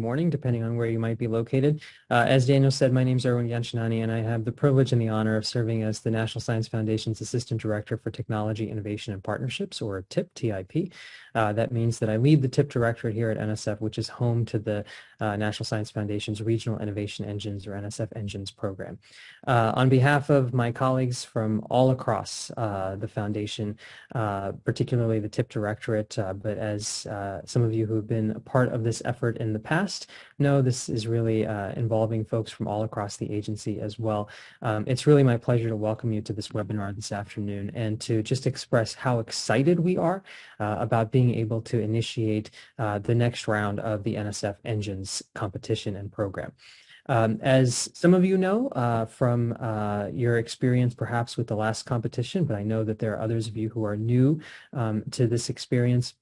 morning, depending on where you might be located. As Daniel said, my name is Erwin Gianchandani, and I have the privilege and the honor of serving as the National Science Foundation's Assistant Director for Technology, Innovation, and Partnerships, or TIP, TIP. That means that I lead the TIP Directorate here at NSF, which is home to the National Science Foundation's Regional Innovation Engines, or NSF Engines program. On behalf of my colleagues from all across the Foundation, particularly the TIP Directorate, but as some of you who have been a part of this effort in the past know, this is really involving folks from all across the agency as well. It's really my pleasure to welcome you to this webinar this afternoon and to just express how excited we are about being able to initiate the next round of the NSF Engines competition and program. As some of you know from your experience perhaps with the last competition, but I know that there are others of you who are new to this experience,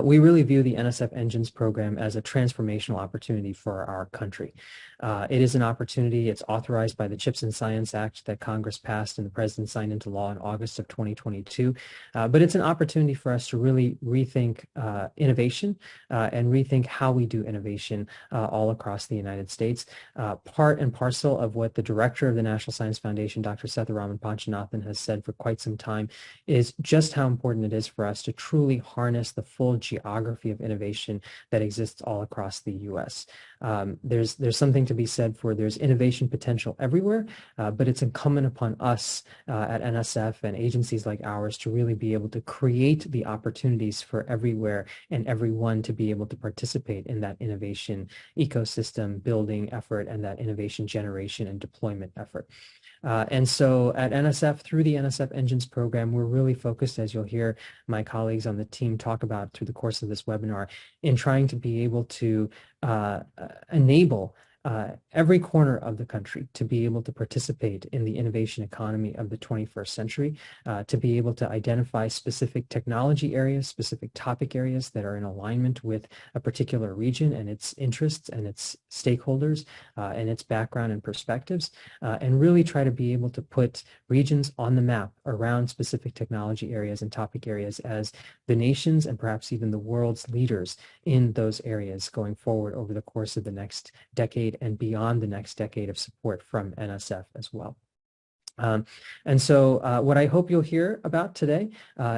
we really view the NSF Engines program as a transformational opportunity for our country. It is an opportunity. It's authorized by the CHIPS and Science Act that Congress passed and the President signed into law in August of 2022. But it's an opportunity for us to really rethink innovation and rethink how we do innovation all across the United States. Part and parcel of what the director of the National Science Foundation, Dr. Sethuraman Panchanathan, has said for quite some time is just how important it is for us to truly harness the full geography of innovation that exists all across the U.S. There's something to be said for there's innovation potential everywhere, but it's incumbent upon us at NSF and agencies like ours to really be able to create the opportunities for everywhere and everyone to be able to participate in that innovation ecosystem building effort and that innovation generation and deployment effort. And so at NSF, through the NSF Engines program, we're really focused, as you'll hear my colleagues on the team talk about through the course of this webinar, in trying to be able to enable every corner of the country to be able to participate in the innovation economy of the 21st century, to be able to identify specific technology areas, specific topic areas that are in alignment with a particular region and its interests and its stakeholders and its background and perspectives, and really try to be able to put regions on the map around specific technology areas and topic areas as the nation's and perhaps even the world's leaders in those areas going forward over the course of the next decade and beyond the next decade of support from NSF as well. And so what I hope you'll hear about today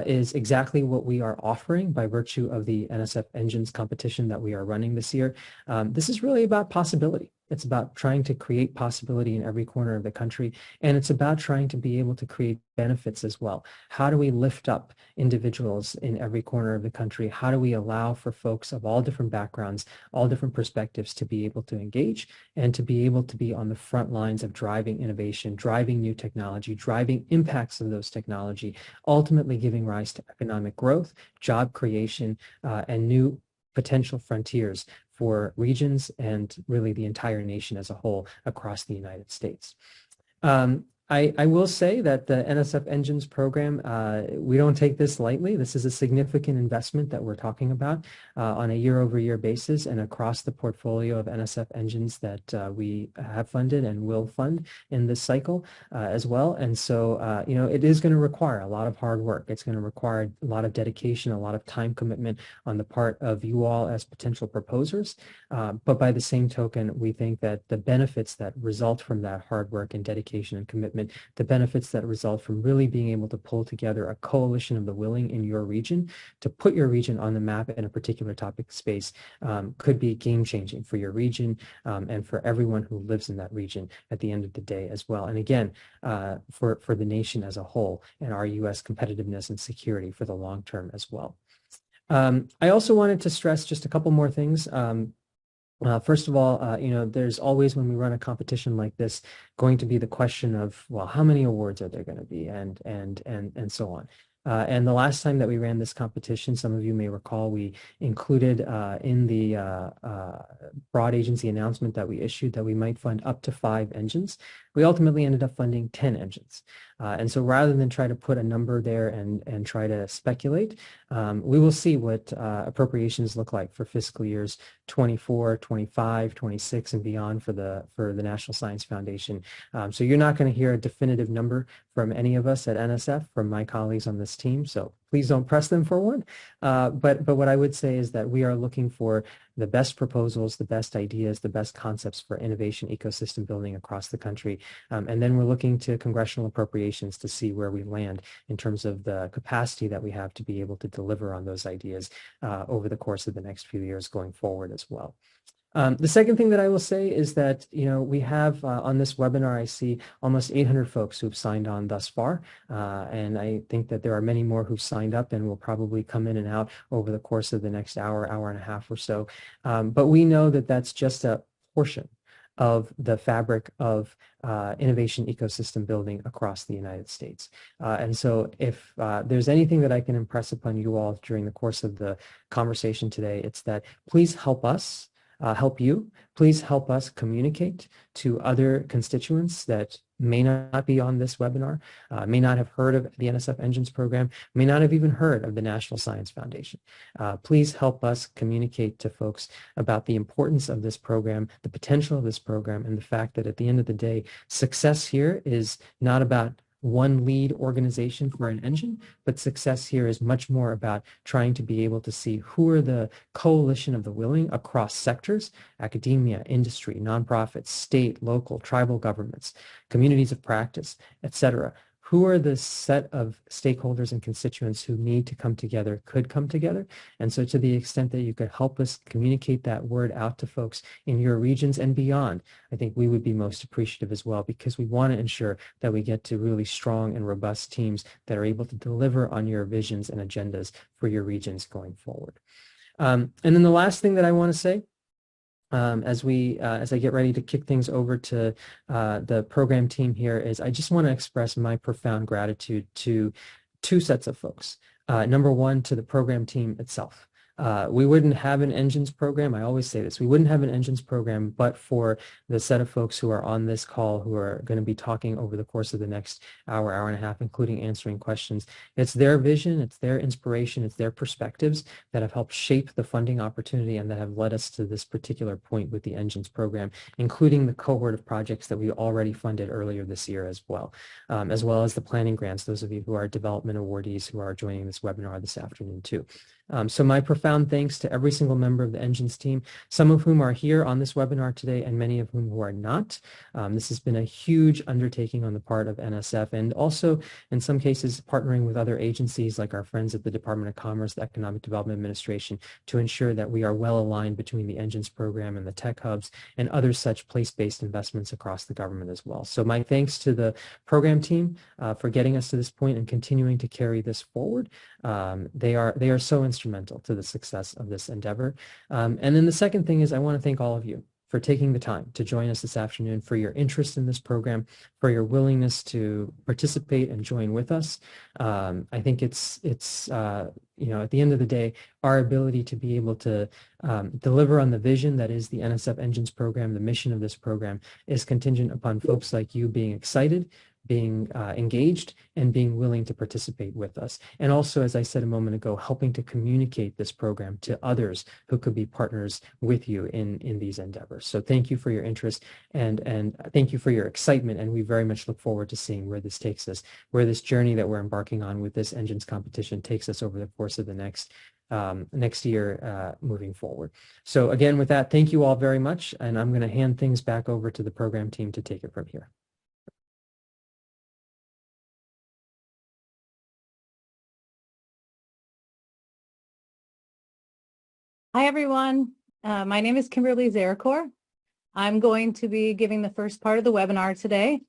is exactly what we are offering by virtue of the NSF Engines competition that we are running this year. This is really about possibility. It's about trying to create possibility in every corner of the country, and it's about trying to be able to create benefits as well. How do we lift up individuals in every corner of the country? How do we allow for folks of all different backgrounds, all different perspectives to be able to engage and to be able to be on the front lines of driving innovation, driving new technology, driving impacts of those technology, ultimately giving rise to economic growth, job creation, and new potential frontiers for regions and really the entire nation as a whole across the United States. I will say that the NSF Engines program, we don't take this lightly. This is a significant investment that we're talking about on a year-over-year basis and across the portfolio of NSF Engines that we have funded and will fund in this cycle as well. And so, you know, it is going to require a lot of hard work. It's going to require a lot of dedication, a lot of time commitment on the part of you all as potential proposers. But by the same token, we think that the benefits that result from that hard work and dedication and commitment, the benefits that result from really being able to pull together a coalition of the willing in your region to put your region on the map in a particular topic space could be game-changing for your region and for everyone who lives in that region at the end of the day as well. And again, for the nation as a whole and our U.S. competitiveness and security for the long term as well. I also wanted to stress just a couple more things. First of all, you know, there's always, when we run a competition like this, going to be the question of, well, how many awards are there going to be, and so on. And the last time that we ran this competition, some of you may recall, we included in the broad agency announcement that we issued that we might fund up to 5 engines. We ultimately ended up funding 10 engines. And so rather than try to put a number there and try to speculate, we will see what appropriations look like for fiscal years 24, 25, 26, and beyond for the National Science Foundation. So you're not going to hear a definitive number from any of us at NSF, from my colleagues on this team. So please don't press them for one. But what I would say is that we are looking for the best proposals, the best ideas, the best concepts for innovation ecosystem building across the country. And then we're looking to congressional appropriations to see where we land in terms of the capacity that we have to be able to deliver on those ideas over the course of the next few years going forward as well. The second thing that I will say is that, we have on this webinar, I see almost 800 folks who've signed on thus far. And I think that there are many more who've signed up and will probably come in and out over the course of the next hour, hour and a half or so. But we know that that's just a portion of the fabric of innovation ecosystem building across the United States. And so if there's anything that I can impress upon you all during the course of the conversation today, it's that please help us help you. Please help us communicate to other constituents that may not be on this webinar, may not have heard of the NSF Engines program, may not have even heard of the National Science Foundation. Please help us communicate to folks about the importance of this program, the potential of this program, and the fact that at the end of the day, success here is not about one lead organization for an engine, but success here is much more about trying to be able to see who are the coalition of the willing across sectors, academia, industry, nonprofits, state, local, tribal governments, communities of practice, etc. Who are the set of stakeholders and constituents who need to come together, could come together? And so to the extent that you could help us communicate that word out to folks in your regions and beyond, I think we would be most appreciative as well, because we want to ensure that we get to really strong and robust teams that are able to deliver on your visions and agendas for your regions going forward. And then the last thing that I want to say, as I get ready to kick things over to the program team here, is I just want to express my profound gratitude to two sets of folks. Number one, to the program team itself. We wouldn't have an engines program. I always say this. We wouldn't have an engines program but for the set of folks who are on this call who are going to be talking over the course of the next hour, hour and a half, including answering questions. It's their vision, it's their inspiration, it's their perspectives that have helped shape the funding opportunity and that have led us to this particular point with the engines program, including the cohort of projects that we already funded earlier this year as well as the planning grants, those of you who are development awardees who are joining this webinar this afternoon too. So my profound thanks to every single member of the Engines team, some of whom are here on this webinar today and many of whom who are not. This has been a huge undertaking on the part of NSF, and also in some cases partnering with other agencies like our friends at the Department of Commerce, the Economic Development Administration, to ensure that we are well aligned between the Engines program and the tech hubs and other such place-based investments across the government as well. So my thanks to the program team for getting us to this point and continuing to carry this forward. They are so instrumental to the success of this endeavor. And then the second thing is I want to thank all of you for taking the time to join us this afternoon, for your interest in this program, for your willingness to participate and join with us. I think it's at the end of the day, our ability to be able to deliver on the vision that is the NSF Engines program, the mission of this program, is contingent upon folks like you being excited, being engaged, and being willing to participate with us. And also, as I said a moment ago, helping to communicate this program to others who could be partners with you in these endeavors. So thank you for your interest and thank you for your excitement. And we very much look forward to seeing where this takes us, where this journey that we're embarking on with this engines competition takes us over the course of the next year moving forward. So again, with that, thank you all very much. And I'm going to hand things back over to the program team to take it from here. Hi, everyone. My name is Kimberly Zarecor. I'm going to be giving the first part of the webinar today.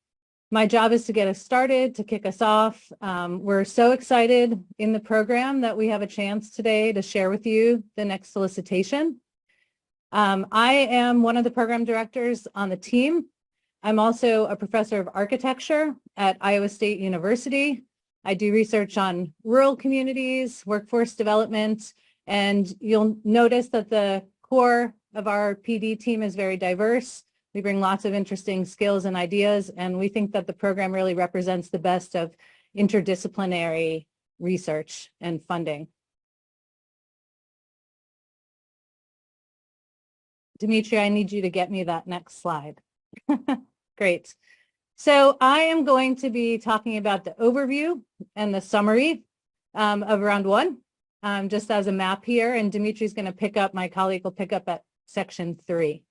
My job is to get us started, to kick us off. We're so excited in the program that we have a chance today to share with you the next solicitation. I am one of the program directors on the team. I'm also a professor of architecture at Iowa State University. I do research on rural communities, workforce development, and you'll notice that the core of our PD team is very diverse. We bring lots of interesting skills and ideas, and we think that the program really represents the best of interdisciplinary research and funding. Dmitri, I need you to get me that next slide. Great. So I am going to be talking about the overview and the summary of round one, just as a map here, and Dmitri's going to pick up, my colleague will pick up at section 3.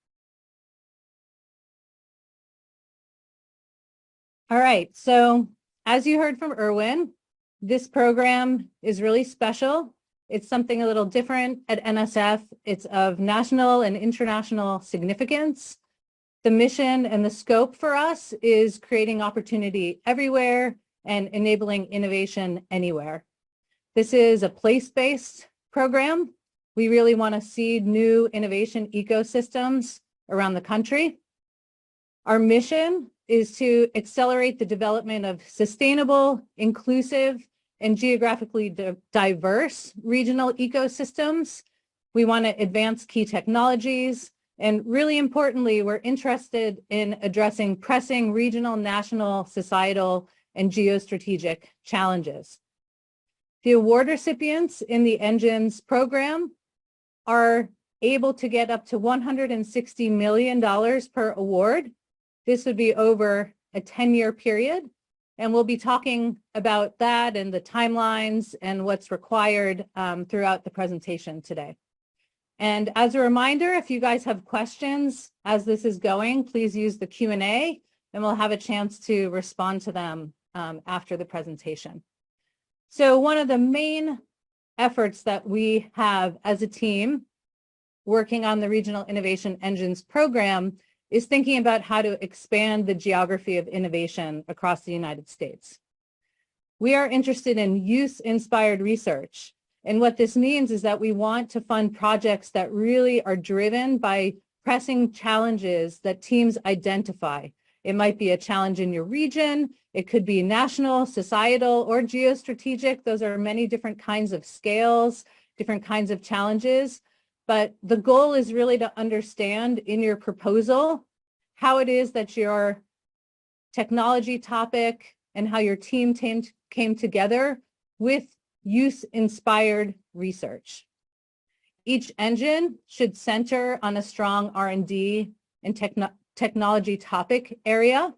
All right, so as you heard from Erwin, this program is really special. It's something a little different at NSF. It's of national and international significance. The mission and the scope for us is creating opportunity everywhere and enabling innovation anywhere. This is a place-based program. We really want to seed new innovation ecosystems around the country. Our mission is to accelerate the development of sustainable, inclusive, and geographically diverse regional ecosystems. We want to advance key technologies. And really importantly, we're interested in addressing pressing regional, national, societal, and geostrategic challenges. The award recipients in the Engines program are able to get up to $160 million per award. This would be over a 10-year period. And we'll be talking about that and the timelines and what's required throughout the presentation today. And as a reminder, if you guys have questions as this is going, please use the Q&A and we'll have a chance to respond to them after the presentation. So one of the main efforts that we have as a team working on the Regional Innovation Engines program is thinking about how to expand the geography of innovation across the United States. We are interested in use-inspired research. And what this means is that we want to fund projects that really are driven by pressing challenges that teams identify. It might be a challenge in your region. It could be national, societal, or geostrategic. Those are many different kinds of scales, different kinds of challenges. But the goal is really to understand in your proposal how it is that your technology topic and how your team came together with use-inspired research. Each engine should center on a strong R&D and technology topic area.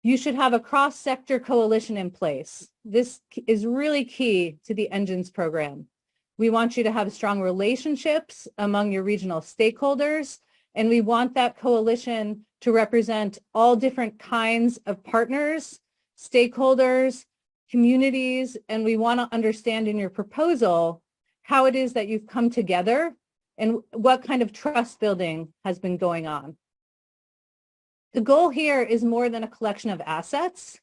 You should have a cross-sector coalition in place. This is really key to the Engines program. We want you to have strong relationships among your regional stakeholders, and we want that coalition to represent all different kinds of partners, stakeholders, communities, and we want to understand in your proposal how it is that you've come together and what kind of trust building has been going on. The goal here is more than a collection of assets.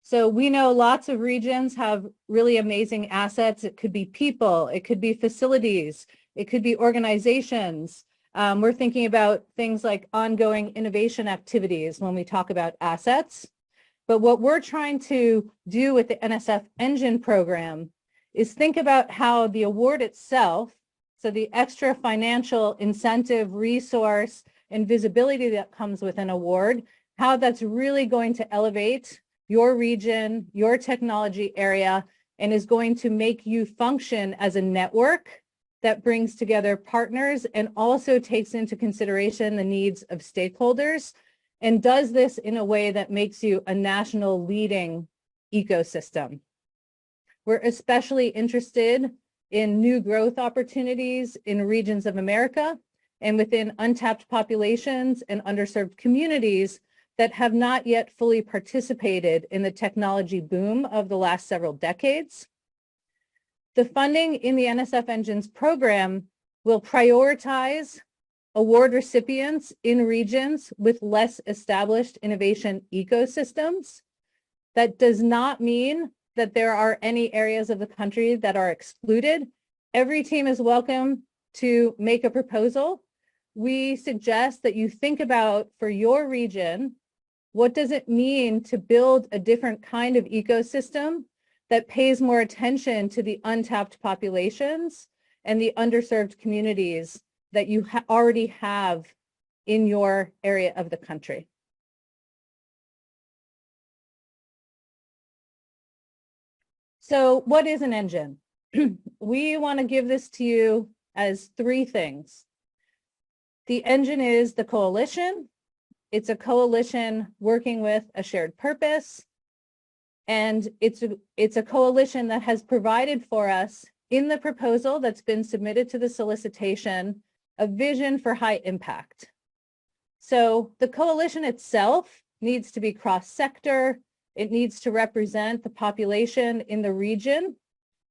So we know lots of regions have really amazing assets. It could be people, it could be facilities, it could be organizations. We're thinking about things like ongoing innovation activities when we talk about assets. But what we're trying to do with the NSF Engine program is think about how the award itself, so the extra financial incentive, resource, and visibility that comes with an award, how that's really going to elevate your region, your technology area, and is going to make you function as a network that brings together partners and also takes into consideration the needs of stakeholders and does this in a way that makes you a national leading ecosystem. We're especially interested in new growth opportunities in regions of America and within untapped populations and underserved communities that have not yet fully participated in the technology boom of the last several decades. The funding in the NSF Engines program will prioritize award recipients in regions with less established innovation ecosystems. That does not mean that there are any areas of the country that are excluded. Every team is welcome to make a proposal. We suggest that you think about, for your region, what does it mean to build a different kind of ecosystem that pays more attention to the untapped populations and the underserved communities that you already have in your area of the country? So what is an engine? We want to give this to you as 3 things. The engine is the coalition. It's a coalition working with a shared purpose. And it's a coalition that has provided for us in the proposal that's been submitted to the solicitation a vision for high impact. So the coalition itself needs to be cross-sector. It needs to represent the population in the region,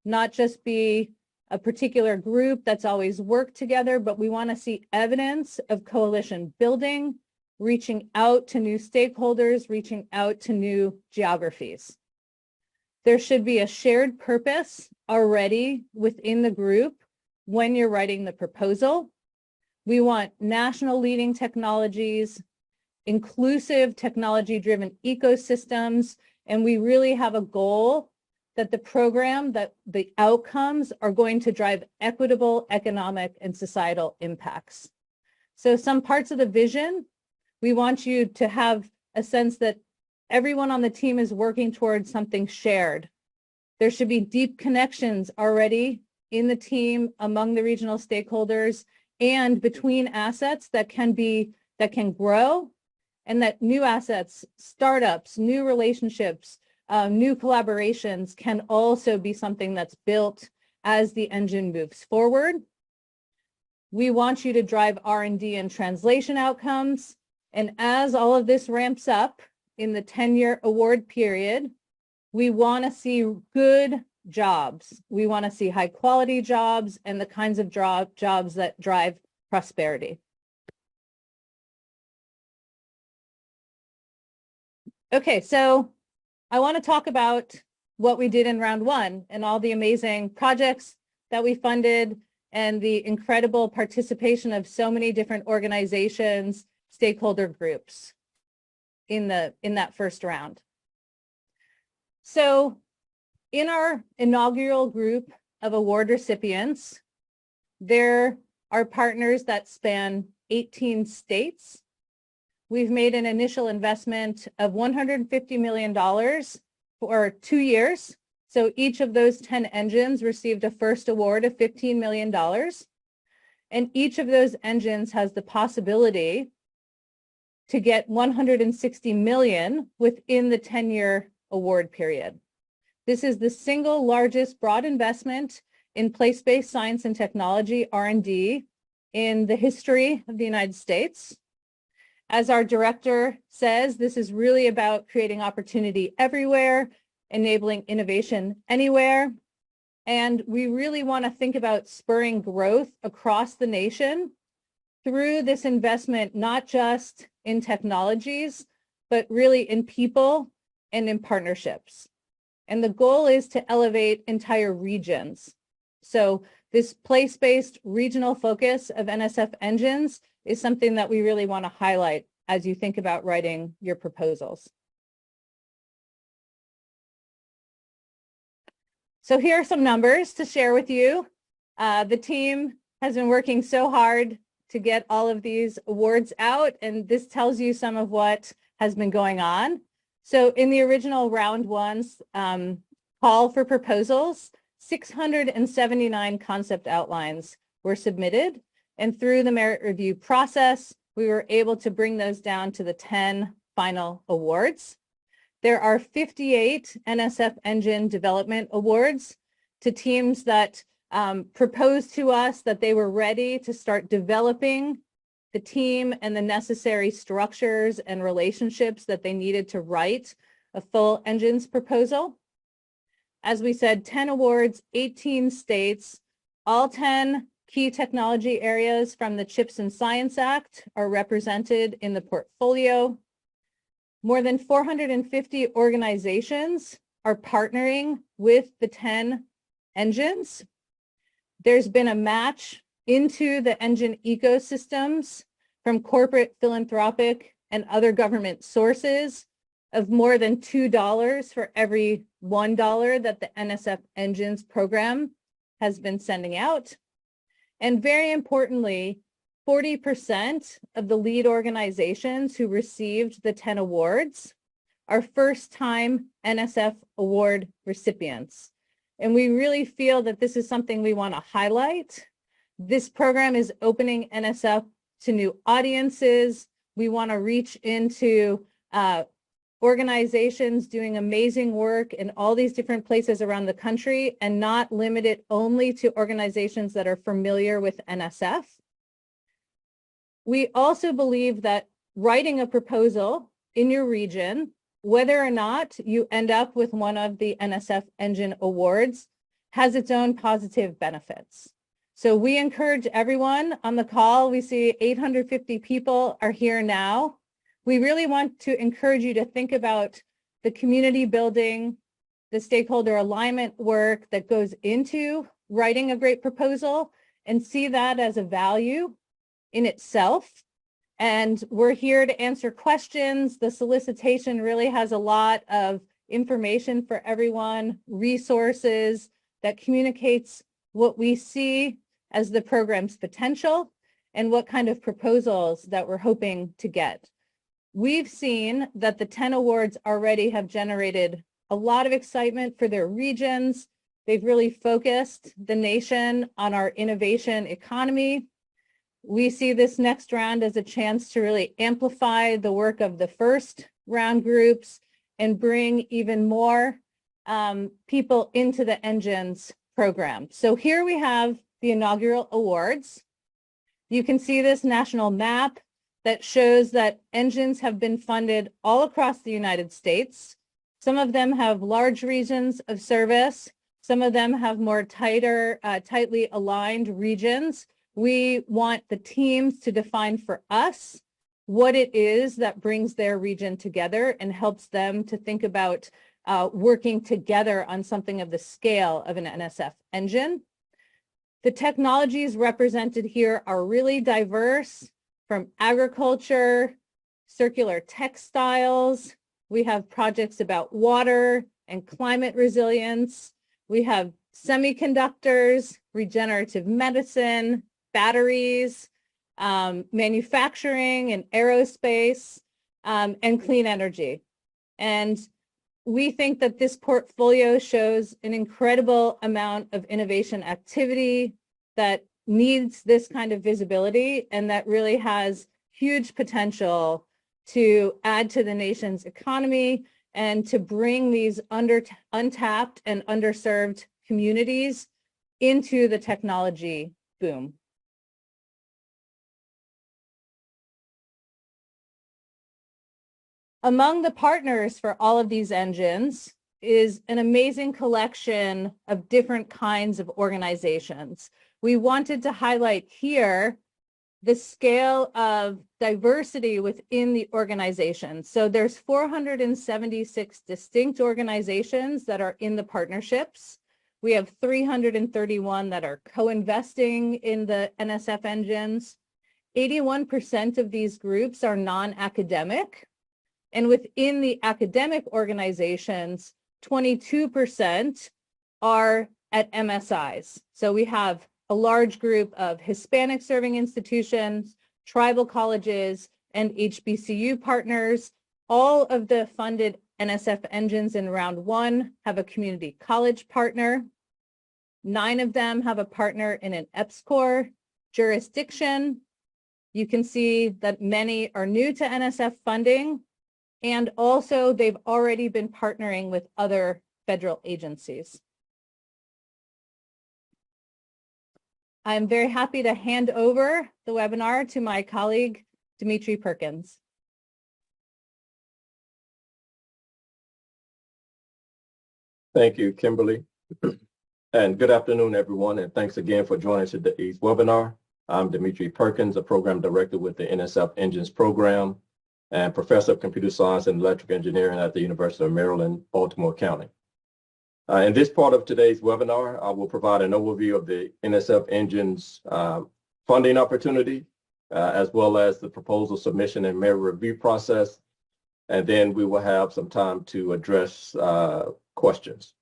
not just be a particular group that's always worked together, but we want to see evidence of coalition building, reaching out to new stakeholders, reaching out to new geographies. There should be a shared purpose already within the group when you're writing the proposal. We want national leading technologies, inclusive technology-driven ecosystems, and we really have a goal that the program, that the outcomes are going to drive equitable economic and societal impacts. So some parts of the vision, we want you to have a sense that everyone on the team is working towards something shared. There should be deep connections already in the team among the regional stakeholders and between assets that can grow, and that new assets, startups, new relationships, new collaborations can also be something that's built as the engine moves forward. We want you to drive R&D and translation outcomes. And as all of this ramps up in the 10-year award period, we want to see good jobs. We want to see high quality jobs and the kinds of jobs that drive prosperity. Okay, so I want to talk about what we did in round one and all the amazing projects that we funded and the incredible participation of so many different organizations, stakeholder groups in that first round. So in our inaugural group of award recipients, there are partners that span 18 states. We've made an initial investment of $150 million for 2 years. So each of those 10 engines received a first award of $15 million. And each of those engines has the possibility to get $160 million within the 10-year award period. This is the single largest broad investment in place-based science and technology, R&D, in the history of the United States. As our director says, this is really about creating opportunity everywhere, enabling innovation anywhere. And we really want to think about spurring growth across the nation through this investment, not just in technologies, but really in people and in partnerships. And the goal is to elevate entire regions. So this place-based regional focus of NSF Engines is something that we really want to highlight as you think about writing your proposals. So here are some numbers to share with you. The team has been working so hard to get all of these awards out, and this tells you some of what has been going on. So in the original round one's call for proposals, 679 concept outlines were submitted, and through the merit review process, we were able to bring those down to the 10 final awards. There are 58 NSF Engine Development Awards to teams that proposed to us that they were ready to start developing the team and the necessary structures and relationships that they needed to write a full engines proposal. As we said, 10 awards, 18 states, all 10 key technology areas from the CHIPS and Science Act are represented in the portfolio. More than 450 organizations are partnering with the 10 engines. There's been a match into the engine ecosystems from corporate, philanthropic, and other government sources of more than $2 for every $1 that the NSF Engines program has been sending out. And very importantly, 40% of the lead organizations who received the 10 awards are first-time NSF award recipients. And we really feel that this is something we want to highlight. This program is opening NSF to new audiences. We want to reach into organizations doing amazing work in all these different places around the country and not limit it only to organizations that are familiar with NSF. We also believe that writing a proposal in your region, whether or not you end up with one of the NSF Engine awards, has its own positive benefits. So we encourage everyone on the call. We see 850 people are here now. We really want to encourage you to think about the community building, the stakeholder alignment work that goes into writing a great proposal, and see that as a value in itself. And we're here to answer questions. The solicitation really has a lot of information for everyone, resources that communicates what we see as the program's potential and what kind of proposals that we're hoping to get. We've seen that the 10 awards already have generated a lot of excitement for their regions. They've really focused the nation on our innovation economy. We see this next round as a chance to really amplify the work of the first round groups and bring even more people into the Engines program. So here we have the inaugural awards. You can see this national map that shows that Engines have been funded all across the United States. Some of them have large regions of service. Some of them have more tightly aligned regions. We want the teams to define for us what it is that brings their region together and helps them to think about working together on something of the scale of an NSF engine. The technologies represented here are really diverse, from agriculture, circular textiles. We have projects about water and climate resilience. We have semiconductors, regenerative medicine, batteries, manufacturing and aerospace, and clean energy. And we think that this portfolio shows an incredible amount of innovation activity that needs this kind of visibility and that really has huge potential to add to the nation's economy and to bring these untapped and underserved communities into the technology boom. Among the partners for all of these engines is an amazing collection of different kinds of organizations. We wanted to highlight here the scale of diversity within the organization. So there's 476 distinct organizations that are in the partnerships. We have 331 that are co-investing in the NSF engines. 81% of these groups are non-academic. And within the academic organizations, 22% are at MSIs. So we have a large group of Hispanic serving institutions, tribal colleges, and HBCU partners. All of the funded NSF engines in round one have a community college partner. 9 of them have a partner in an EPSCoR jurisdiction. You can see that many are new to NSF funding, and also they've already been partnering with other federal agencies. I'm very happy to hand over the webinar to my colleague, Dmitri Perkins. Thank you, Kimberly. And good afternoon, everyone, and thanks again for joining today's webinar. I'm Dmitri Perkins, a program director with the NSF Engines program and professor of computer science and electrical engineering at the University of Maryland, Baltimore County. In this part of today's webinar, I will provide an overview of the NSF Engines funding opportunity, as well as the proposal submission and merit review process. And then we will have some time to address questions.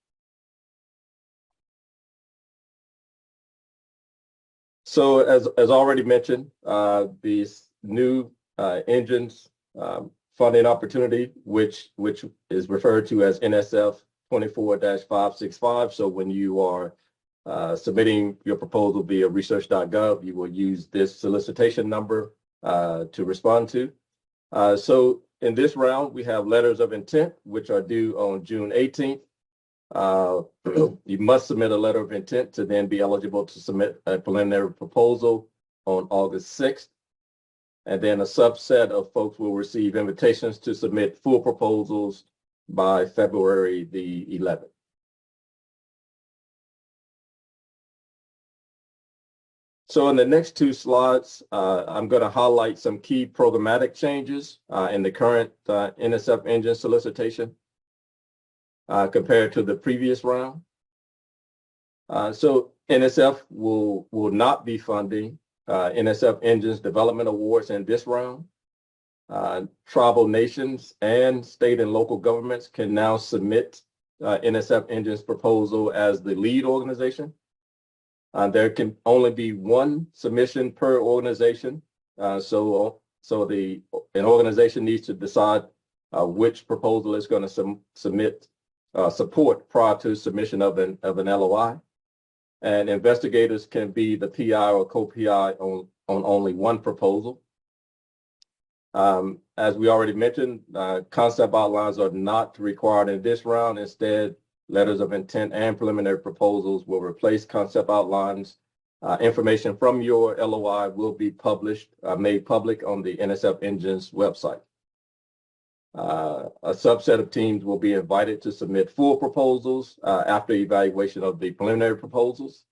So as already mentioned, these new engines funding opportunity, which is referred to as NSF 24-565. So when you are submitting your proposal via research.gov, you will use this solicitation number to respond to. So in this round, we have letters of intent, which are due on June 18th. You must submit a letter of intent to then be eligible to submit a preliminary proposal on August 6th. And then a subset of folks will receive invitations to submit full proposals by February the 11th. So in the next two slides, I'm going to highlight some key programmatic changes in the current NSF engine solicitation compared to the previous round. So NSF will not be funding NSF Engines Development Awards in this round. Tribal nations and state and local governments can now submit NSF Engines proposal as the lead organization. There can only be one submission per organization. So an organization needs to decide which proposal it's going to support prior to submission of an LOI. And investigators can be the PI or co-PI on only one proposal. As we already mentioned, concept outlines are not required in this round. Instead, letters of intent and preliminary proposals will replace concept outlines. Information from your LOI will be made public on the NSF Engines website. A subset of teams will be invited to submit full proposals after evaluation of the preliminary proposals.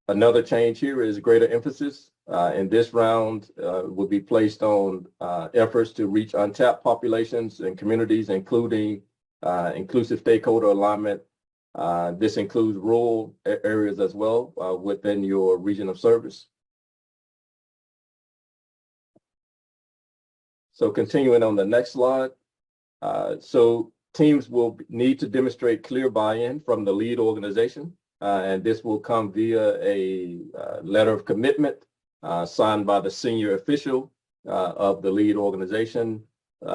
Another change here is greater emphasis in this round will be placed on efforts to reach untapped populations and communities, including inclusive stakeholder alignment. This includes rural areas as well within your region of service. So continuing on the next slide. So teams will need to demonstrate clear buy-in from the lead organization, and this will come via a letter of commitment signed by the senior official of the lead organization,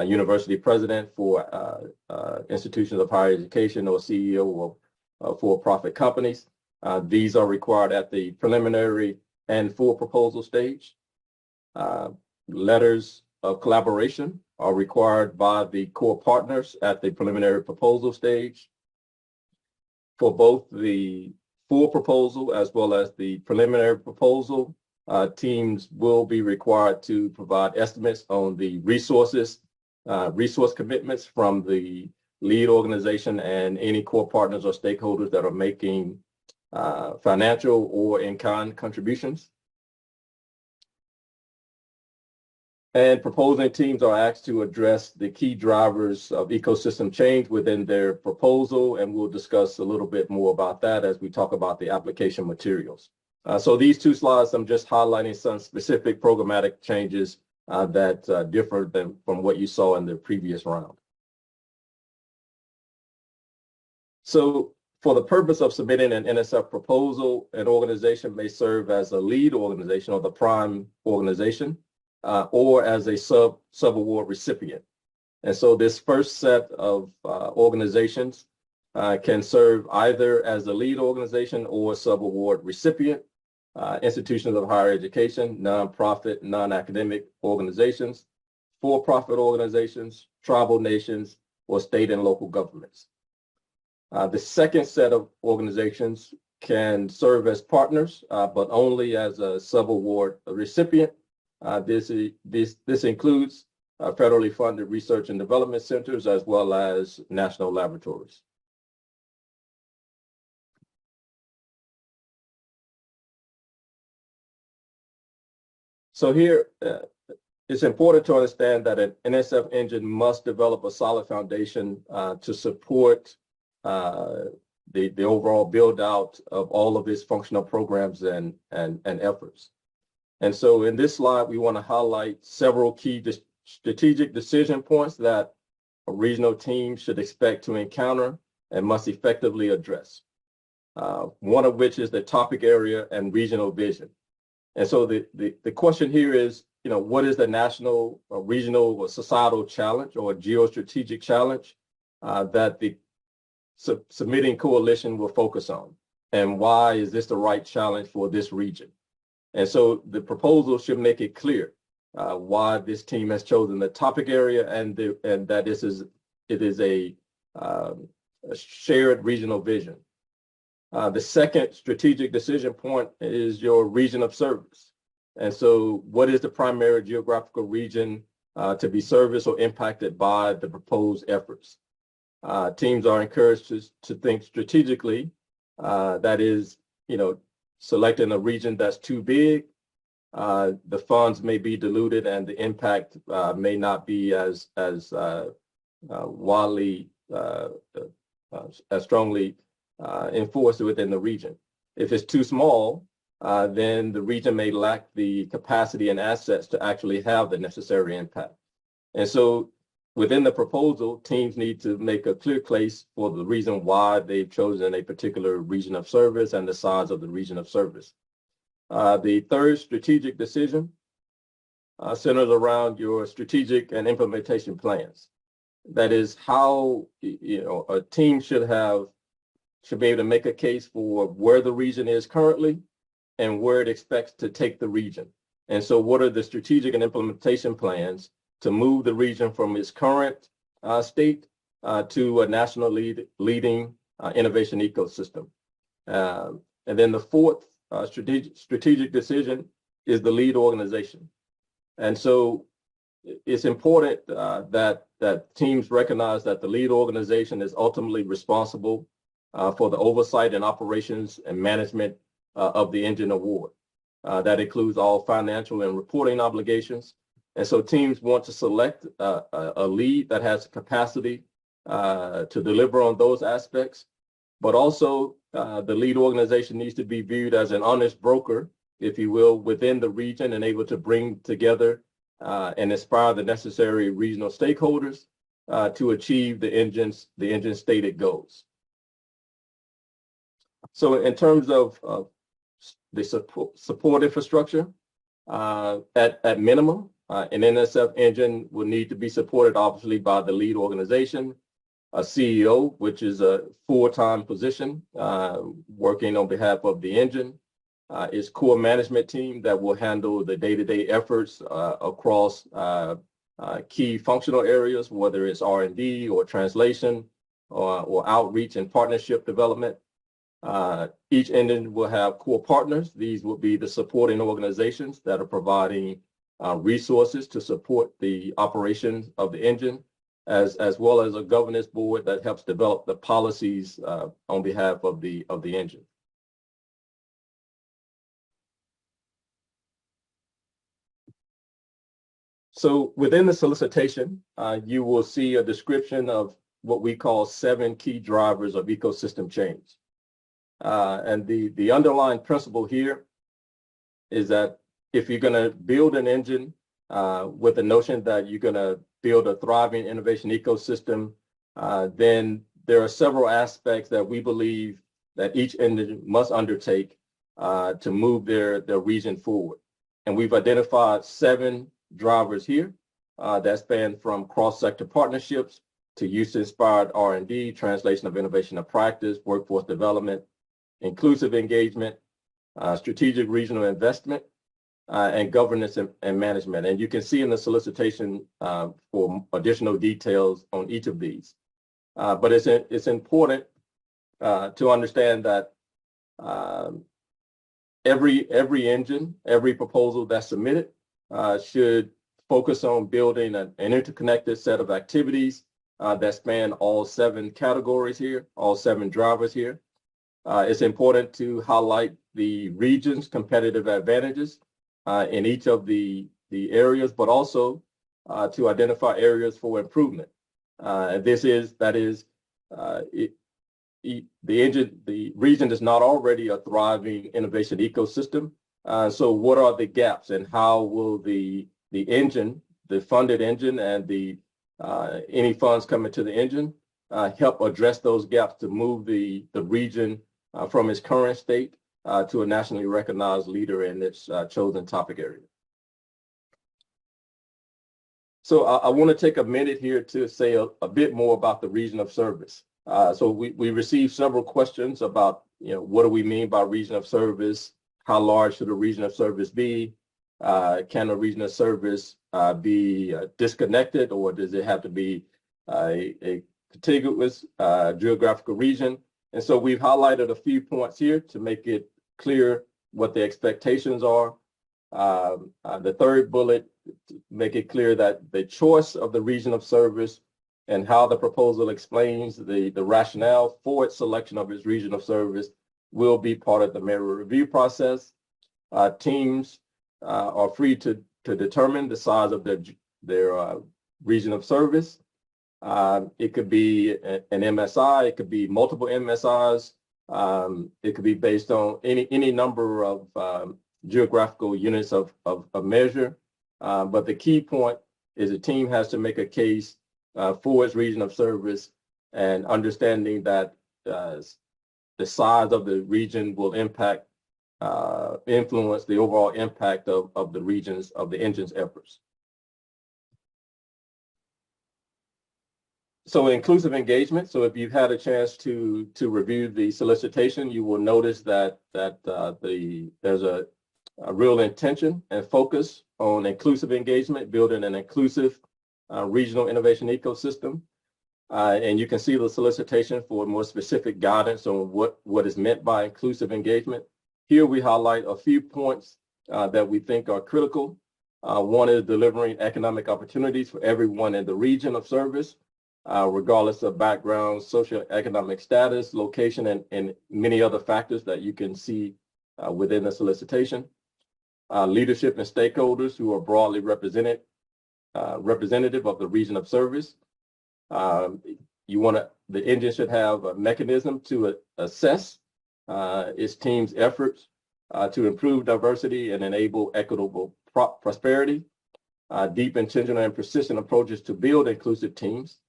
university president for institutions of higher education, or CEO of for-profit companies. These are required at the preliminary and full proposal stage. Letters of collaboration are required by the core partners at the preliminary proposal stage. For both the full proposal as well as the preliminary proposal, teams will be required to provide estimates on the resource commitments from the lead organization and any core partners or stakeholders that are making financial or in-kind contributions. And proposing teams are asked to address the key drivers of ecosystem change within their proposal, and we'll discuss a little bit more about that as we talk about the application materials. So these two slides, I'm just highlighting some specific programmatic changes that differ from what you saw in the previous round. So for the purpose of submitting an NSF proposal, an organization may serve as a lead organization or the prime organization, or as a sub-award recipient. And so this first set of organizations can serve either as a lead organization or sub-award recipient. Institutions of higher education, nonprofit, non-academic organizations, for-profit organizations, tribal nations, or state and local governments. The second set of organizations can serve as partners, but only as a sub-award recipient. This includes federally funded research and development centers as well as national laboratories. So here, it's important to understand that an NSF engine must develop a solid foundation to support the overall build out of all of its functional programs and efforts. And so in this slide, we want to highlight several key strategic decision points that a regional team should expect to encounter and must effectively address. One of which is the topic area and regional vision. And so the question here is, what is the national, or regional, or societal challenge or geostrategic challenge that the submitting coalition will focus on? And why is this the right challenge for this region? And so the proposal should make it clear why this team has chosen the topic area, and that it is a shared regional vision. The second strategic decision point is your region of service. And so what is the primary geographical region to be serviced or impacted by the proposed efforts? Teams are encouraged to think strategically, that is, selecting a region that's too big, the funds may be diluted and the impact may not be as widely, as strongly enforced within the region. If it's too small, then the region may lack the capacity and assets to actually have the necessary impact. And so within the proposal, teams need to make a clear case for the reason why they've chosen a particular region of service and the size of the region of service. The third strategic decision centers around your strategic and implementation plans. That is how a team should be able to make a case for where the region is currently and where it expects to take the region. And so what are the strategic and implementation plans to move the region from its current state to a national leading innovation ecosystem. And then the fourth strategic decision is the lead organization. And so it's important that teams recognize that the lead organization is ultimately responsible for the oversight and operations and management of the engine award. That includes all financial and reporting obligations. And so teams want to select a lead that has capacity to deliver on those aspects, but also the lead organization needs to be viewed as an honest broker, if you will, within the region and able to bring together and inspire the necessary regional stakeholders to achieve the engine's stated goals. So in terms of the support infrastructure, at minimum, an NSF engine will need to be supported obviously by the lead organization, a CEO, which is a full-time position working on behalf of the engine, its core management team that will handle the day-to-day efforts across key functional areas, whether it's R&D or translation or outreach and partnership development. Each engine will have core partners. These will be the supporting organizations that are providing resources to support the operations of the engine, as well as a governance board that helps develop the policies on behalf of the engine. So within the solicitation, you will see a description of what we call 7 key drivers of ecosystem change. And the underlying principle here is that if you're going to build an engine with the notion that you're going to build a thriving innovation ecosystem, then there are several aspects that we believe that each engine must undertake to move their region forward. And we've identified 7 drivers here that span from cross-sector partnerships to use-inspired R&D, translation of innovation to practice, workforce development, inclusive engagement, strategic regional investment, and governance and management. And you can see in the solicitation for additional details on each of these. But it's important to understand that every engine, every proposal that's submitted should focus on building an interconnected set of activities that span all 7 categories here, all 7 drivers here. It's important to highlight the region's competitive advantages in each of the areas, but also to identify areas for improvement. The region is not already a thriving innovation ecosystem. So what are the gaps, and how will the engine, the funded engine, and any funds coming to the engine help address those gaps to move the region from its current state to a nationally recognized leader in its chosen topic area. So I want to take a minute here to say a bit more about the region of service. So we received several questions about, what do we mean by region of service? How large should a region of service be? Can a region of service be disconnected, or does it have to be a contiguous geographical region? And so we've highlighted a few points here to make it clear what the expectations are. The third bullet, make it clear that the choice of the region of service and how the proposal explains the rationale for its selection of its region of service will be part of the merit review process. Teams are free to determine the size of their region of service. It could be an MSI, it could be multiple MSIs, it could be based on any number of geographical units of measure. But the key point is the team has to make a case for its region of service, and understanding that the size of the region will influence the overall impact of the engine's efforts. So inclusive engagement. So if you've had a chance to review the solicitation, you will notice that there's a real intention and focus on inclusive engagement, building an inclusive regional innovation ecosystem. And you can see the solicitation for more specific guidance on what is meant by inclusive engagement. Here we highlight a few points that we think are critical. One is delivering economic opportunities for everyone in the region of service, regardless of background, socioeconomic status, location, and many other factors that you can see within the solicitation. Leadership and stakeholders who are broadly representative of the region of service. The engine should have a mechanism to assess its team's efforts to improve diversity and enable equitable prosperity. Deep, intentional, and persistent approaches to build inclusive teams,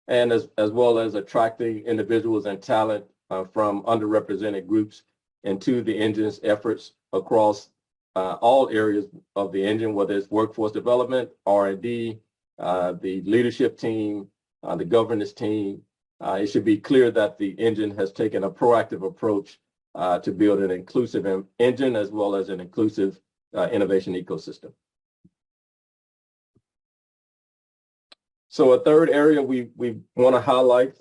and as well as attracting individuals and talent from underrepresented groups into the engine's efforts across all areas of the engine, whether it's workforce development, R&D, the leadership team, the governance team. It should be clear that the engine has taken a proactive approach to build an inclusive engine as well as an inclusive innovation ecosystem. So a third area we want to highlight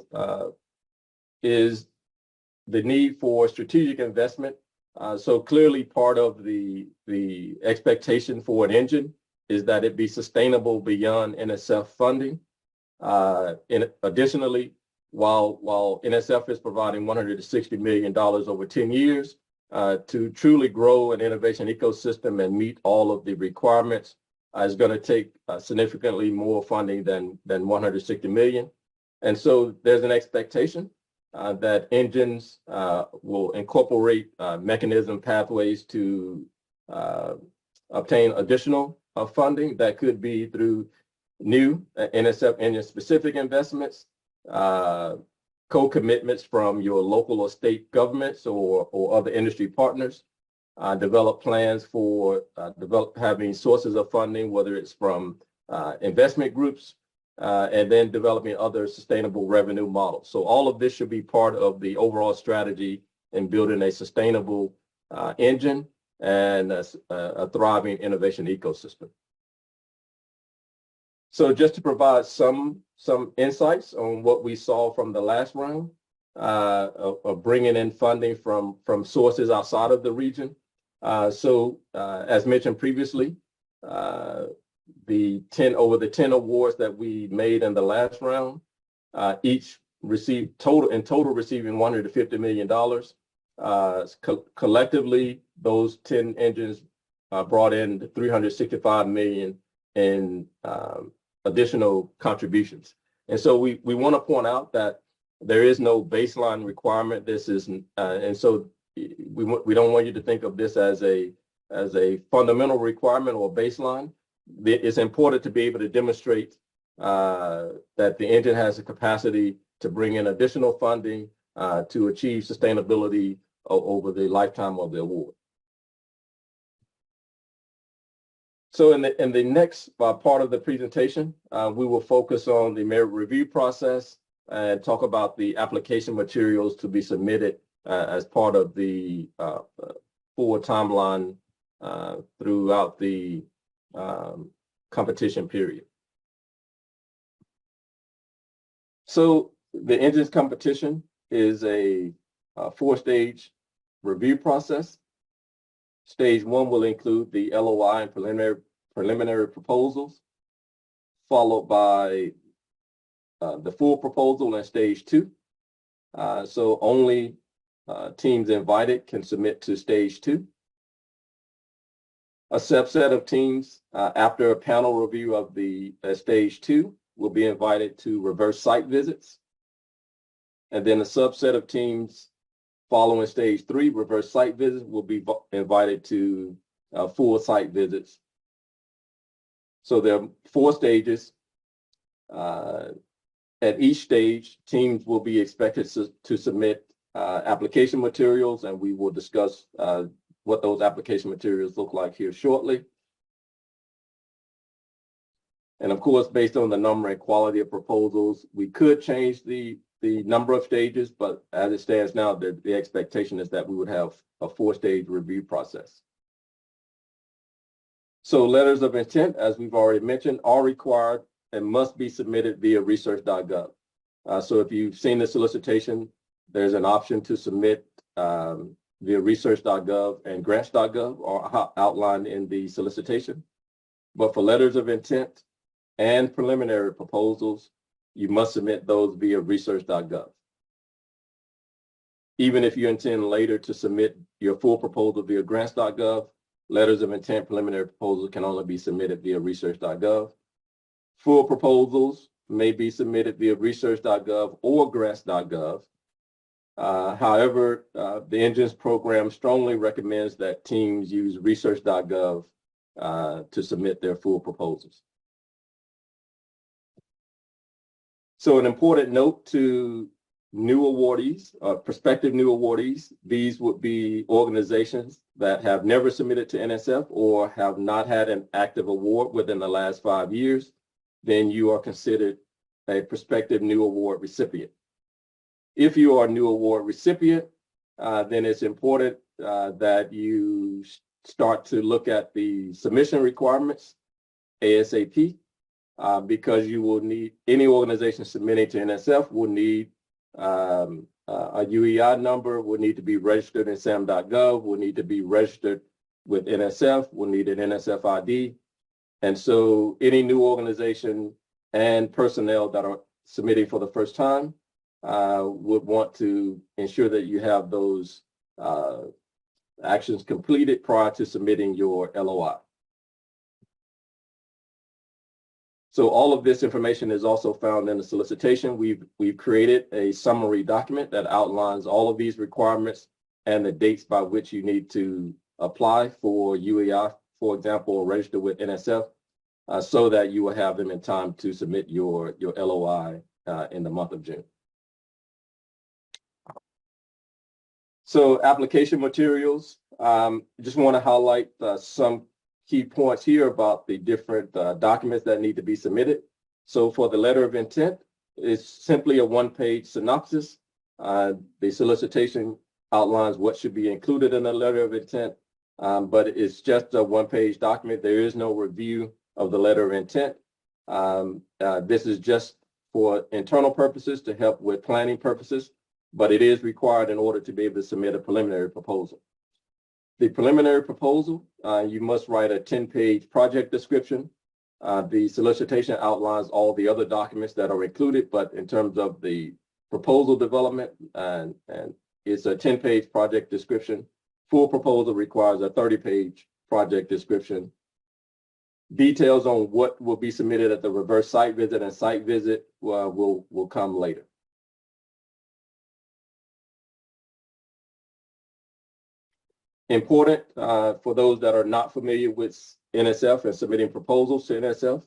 is the need for strategic investment. So clearly part of the expectation for an engine is that it be sustainable beyond NSF funding. Additionally, while NSF is providing $160 million over 10 years to truly grow an innovation ecosystem and meet all of the requirements, is going to take significantly more funding than $160 million. And so there's an expectation that engines will incorporate mechanism pathways to obtain additional funding that could be through new NSF engine specific investments, co-commitments from your local or state governments or other industry partners, develop plans for having sources of funding, whether it's from investment groups, and then developing other sustainable revenue models. So all of this should be part of the overall strategy in building a sustainable engine and a thriving innovation ecosystem. So just to provide some insights on what we saw from the last round of bringing in funding from sources outside of the region. As mentioned previously, over the 10 awards that we made in the last round, each received total receiving $150 million. Collectively, those 10 engines brought in $365 million in additional contributions. And so we want to point out that there is no baseline requirement. This is, and so we don't want you to think of this as a fundamental requirement or baseline. It's important to be able to demonstrate that the engine has the capacity to bring in additional funding to achieve sustainability over the lifetime of the award. So in the next part of the presentation, we will focus on the merit review process and talk about the application materials to be submitted as part of the full timeline throughout the competition period. So the engines competition is a 4-stage review process. Stage 1 will include the LOI and preliminary proposals, followed by the full proposal in stage 2. So only teams invited can submit to stage 2. A subset of teams, after a panel review of the stage 2, will be invited to reverse site visits. And then a subset of teams following stage 3, reverse site visits, will be invited to full site visits. So there are 4 stages. At each stage, teams will be expected to submit application materials, and we will discuss what those application materials look like here shortly. And of course, based on the number and quality of proposals, we could change the number of stages, but as it stands now, the expectation is that we would have a 4-stage review process. So letters of intent, as we've already mentioned, are required and must be submitted via research.gov. So if you've seen the solicitation, there's an option to submit via research.gov and grants.gov are outlined in the solicitation. But for letters of intent and preliminary proposals, you must submit those via research.gov. Even if you intend later to submit your full proposal via grants.gov, letters of intent preliminary proposals can only be submitted via research.gov. Full proposals may be submitted via research.gov or grants.gov. However, the Engines program strongly recommends that teams use research.gov to submit their full proposals. So an important note to new awardees, prospective new awardees, these would be organizations that have never submitted to NSF or have not had an active award within the last 5 years. Then you are considered a prospective new award recipient. If you are a new award recipient, then it's important that you start to look at the submission requirements ASAP, because you will need, any organization submitting to NSF will need a UEI number, will need to be registered in sam.gov, will need to be registered with NSF, will need an NSF ID. And so any new organization and personnel that are submitting for the first time would want to ensure that you have those actions completed prior to submitting your LOI. So all of this information is also found in the solicitation. We've created a summary document that outlines all of these requirements and the dates by which you need to apply for UEI, for example, or register with NSF, so that you will have them in time to submit your LOI in the month of June. So application materials, just want to highlight some key points here about the different documents that need to be submitted. So for the letter of intent, it's simply a 1-page synopsis. The solicitation outlines what should be included in the letter of intent, but it's just a 1-page document. There is no review of the letter of intent. This is just for internal purposes to help with planning purposes, but it is required in order to be able to submit a preliminary proposal. The preliminary proposal, you must write a 10-page project description. The solicitation outlines all the other documents that are included, but in terms of the proposal development, and it's a 10-page project description. Full proposal requires a 30-page project description. Details on what will be submitted at the reverse site visit and site visit will come later. Important for those that are not familiar with NSF and submitting proposals to NSF,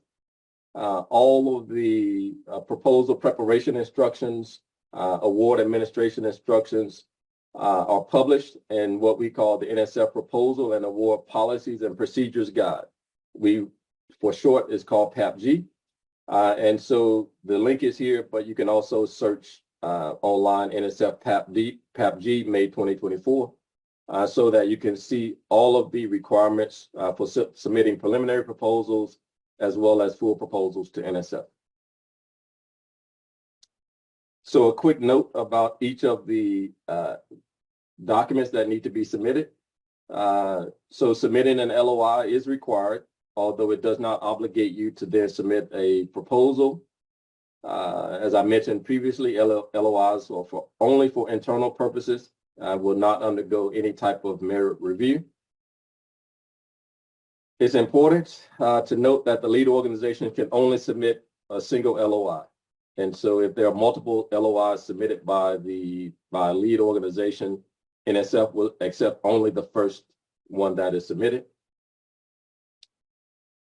all of the proposal preparation instructions, award administration instructions are published in what we call the NSF Proposal and Award Policies and Procedures Guide. For short, is called PAPG. And so the link is here, but you can also search online NSF PAPG May 2024. so that you can see all of the requirements for submitting preliminary proposals as well as full proposals to NSF. So a quick note about each of the documents that need to be submitted. So submitting an LOI is required, although it does not obligate you to then submit a proposal. As I mentioned previously, LOIs are only for internal purposes, will not undergo any type of merit review. It's important to note that the lead organization can only submit a single LOI. And so if there are multiple LOIs submitted by a lead organization, NSF will accept only the first one that is submitted.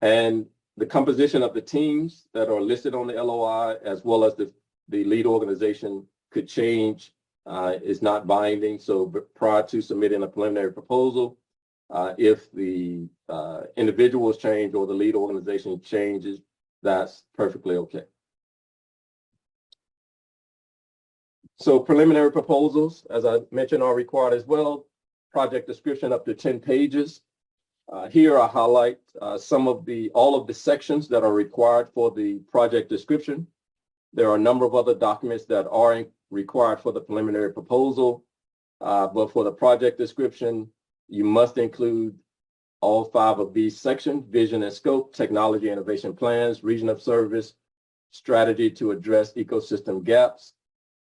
And the composition of the teams that are listed on the LOI, as well as the lead organization, could change. Is not binding. So prior to submitting a preliminary proposal, if the individuals change or the lead organization changes, that's perfectly okay. So preliminary proposals, as I mentioned, are required as well. Project description up to 10 pages. Here I highlight all of the sections that are required for the project description. There are a number of other documents that are required for the preliminary proposal, but for the project description, you must include all 5 of these sections: vision and scope, technology innovation plans, region of service, strategy to address ecosystem gaps,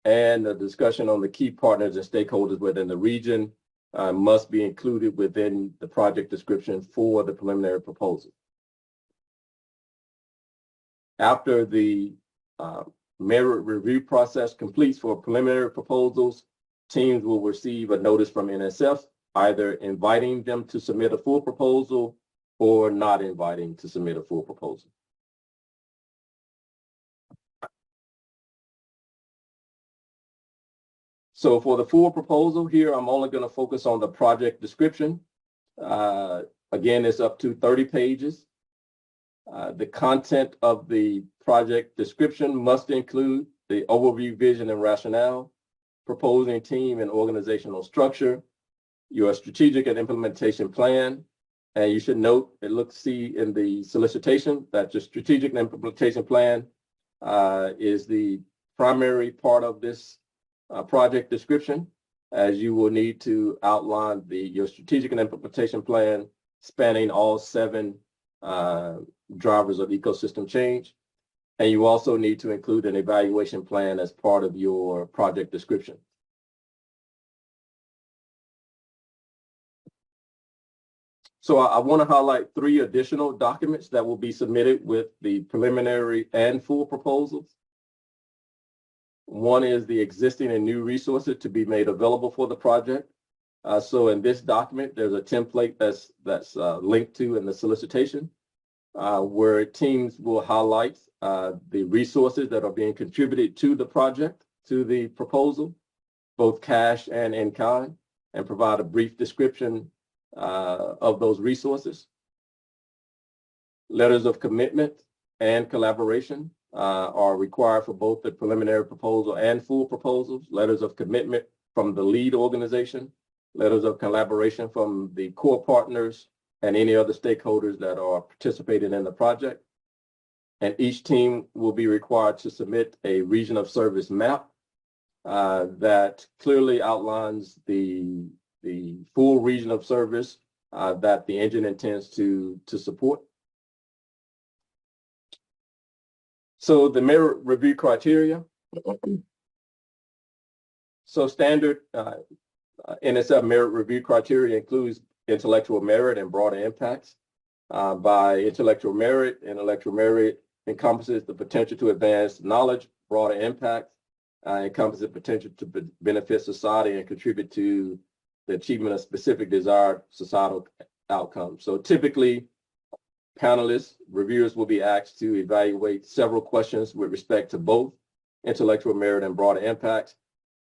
and a discussion on the key partners and stakeholders within the region must be included within the project description for the preliminary proposal. After the merit review process completes for preliminary proposals, teams will receive a notice from NSF, either inviting them to submit a full proposal or not inviting to submit a full proposal. So for the full proposal here, I'm only going to focus on the project description. Again, it's up to 30 pages. The content of the project description must include the overview, vision, and rationale, proposing team and organizational structure, your strategic and implementation plan. And you should note, see in the solicitation that your strategic and implementation plan is the primary part of this project description, as you will need to outline your strategic and implementation plan spanning all 7 drivers of ecosystem change. And you also need to include an evaluation plan as part of your project description. So I want to highlight 3 additional documents that will be submitted with the preliminary and full proposals. One is the existing and new resources to be made available for the project. So in this document, there's a template that's linked to in the solicitation, where teams will highlight the resources that are being contributed to the project, to the proposal, both cash and in kind, and provide a brief description of those resources. Letters of commitment and collaboration are required for both the preliminary proposal and full proposals. Letters of commitment from the lead organization, letters of collaboration from the core partners and any other stakeholders that are participating in the project. And each team will be required to submit a region of service map that clearly outlines the full region of service that the engine intends to support. So the merit review criteria. So standard NSF merit review criteria includes intellectual merit and broader impacts. By intellectual merit encompasses the potential to advance knowledge, broader impact, encompasses the potential to benefit society and contribute to the achievement of specific desired societal outcomes. So typically, panelists, reviewers will be asked to evaluate several questions with respect to both intellectual merit and broader impact: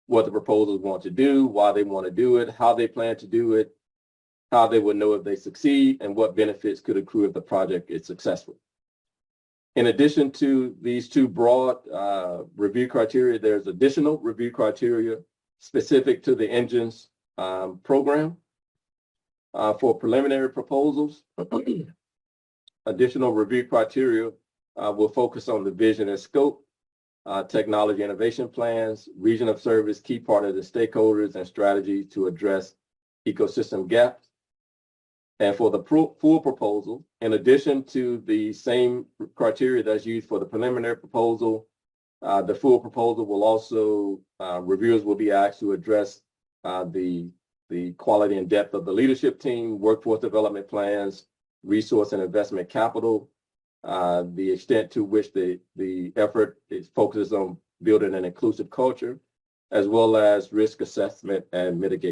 what the proposals want to do, why they want to do it, how they plan to do it, how they would know if they succeed, and what benefits could accrue if the project is successful. In addition to these 2 broad review criteria, there's additional review criteria specific to the Engines program. For preliminary proposals, additional review criteria will focus on the vision and scope, technology innovation plans, region of service, key part of the stakeholders, and strategy to address ecosystem gaps. And for the full proposal, in addition to the same criteria that's used for the preliminary proposal, the full proposal will also, reviewers will be asked to address the quality and depth of the leadership team, workforce development plans, resource and investment capital, the extent to which the effort focuses on building an inclusive culture, as well as risk assessment and mitigation.